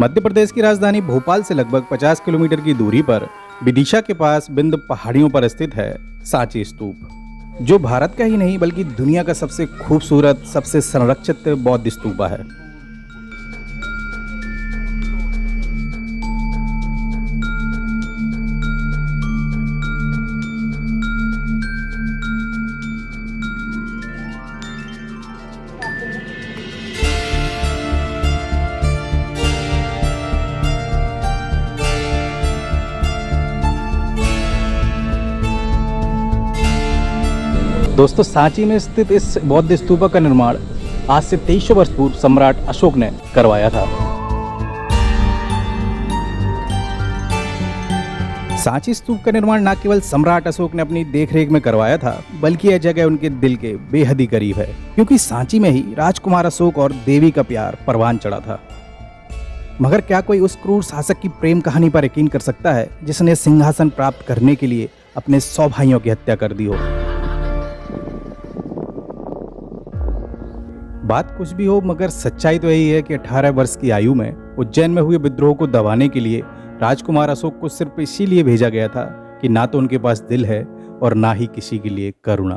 मध्य प्रदेश की राजधानी भोपाल से लगभग 50 किलोमीटर की दूरी पर विदिशा के पास बिंद पहाड़ियों पर स्थित है सांची स्तूप, जो भारत का ही नहीं बल्कि दुनिया का सबसे खूबसूरत, सबसे संरक्षित बौद्ध स्तूप है। दोस्तों, सांची में स्थित इस बौद्ध स्तूप का निर्माण आज से 2300 वर्ष पूर्व सम्राट अशोक ने करवाया था। सांची स्तूप का निर्माण न केवल सम्राट अशोक ने अपनी देखरेख में करवाया था, बल्कि यह जगह उनके दिल के बेहद ही करीब है, क्योंकि सांची में ही राजकुमार अशोक और देवी का प्यार परवान चढ़ा था। मगर क्या कोई उस क्रूर शासक की प्रेम कहानी पर यकीन कर सकता है जिसने सिंहासन प्राप्त करने के लिए अपने 100 भाइयों की हत्या कर दी हो? बात कुछ भी हो, मगर सच्चाई तो यही है कि 18 वर्ष की आयु में उज्जैन में हुए विद्रोह को दबाने के लिए राजकुमार अशोक को सिर्फ इसीलिए भेजा गया था कि ना तो उनके पास दिल है और ना ही किसी के लिए करुणा।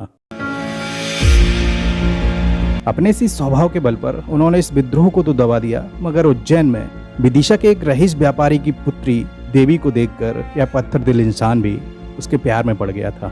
अपने इसी स्वभाव के बल पर उन्होंने इस विद्रोह को तो दबा दिया, मगर उज्जैन में विदिशा के एक रईस व्यापारी की पुत्री देवी को देखकर यह पत्थर दिल इंसान भी उसके प्यार में पड़ गया था।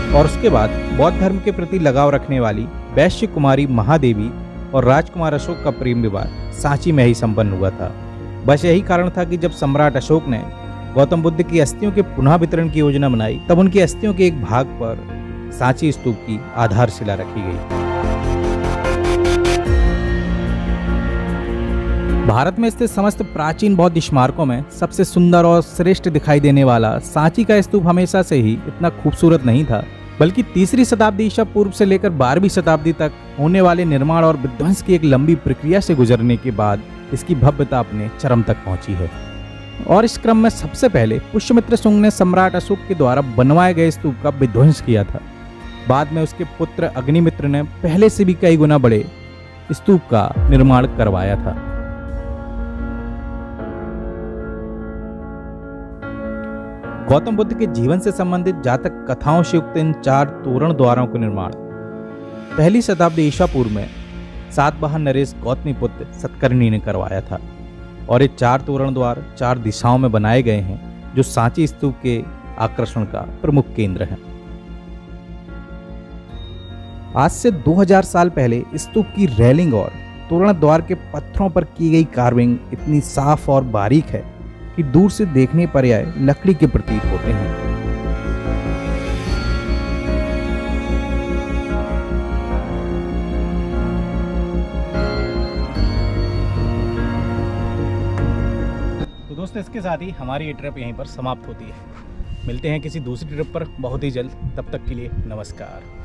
और उसके बाद बौद्ध धर्म के प्रति लगाव रखने वाली वैश्य कुमारी महादेवी और राजकुमार अशोक का प्रेम विवाह सांची में ही संपन्न हुआ था। बस यही कारण था कि जब सम्राट अशोक ने गौतम बुद्ध की अस्थियों के पुनः वितरण की योजना बनाई, तब उनकी अस्थियों के एक भाग पर सांची स्तूप की आधारशिला रखी गई। भारत में स्थित समस्त प्राचीन बौद्ध स्मारकों में सबसे सुंदर और श्रेष्ठ दिखाई देने वाला सांची का स्तूप हमेशा से ही इतना खूबसूरत नहीं था, बल्कि 3री शताब्दी ईसा पूर्व से लेकर 12वीं शताब्दी तक होने वाले निर्माण और विध्वंस की एक लंबी प्रक्रिया से गुजरने के बाद इसकी भव्यता अपने चरम तक पहुंची है। और इस क्रम में सबसे पहले पुष्यमित्र शुंग ने सम्राट अशोक के द्वारा बनवाए गए स्तूप का विध्वंस किया था। बाद में उसके पुत्र अग्निमित्र ने पहले से भी कई गुना बड़े स्तूप का निर्माण करवाया था। गौतम बुद्ध के जीवन से संबंधित जातक कथाओं से युक्त इन 4 तोरण द्वारों का निर्माण 1ली शताब्दी ईसा पूर्व में सातवाहन नरेश गौतमी पुत्र सतकर्णी ने करवाया था। और ये 4 तोरण द्वार 4 दिशाओं में बनाए गए हैं, जो सांची स्तूप के आकर्षण का प्रमुख केंद्र है। आज से 2000 साल पहले स्तूप की रेलिंग और तोरण द्वार के पत्थरों पर की गई कार्विंग इतनी साफ और बारीक है कि दूर से देखने पर यह लकड़ी के प्रतीत होते हैं। तो दोस्तों, इसके साथ ही हमारी ये ट्रिप यहीं पर समाप्त होती है। मिलते हैं किसी दूसरी ट्रिप पर बहुत ही जल्द। तब तक के लिए नमस्कार।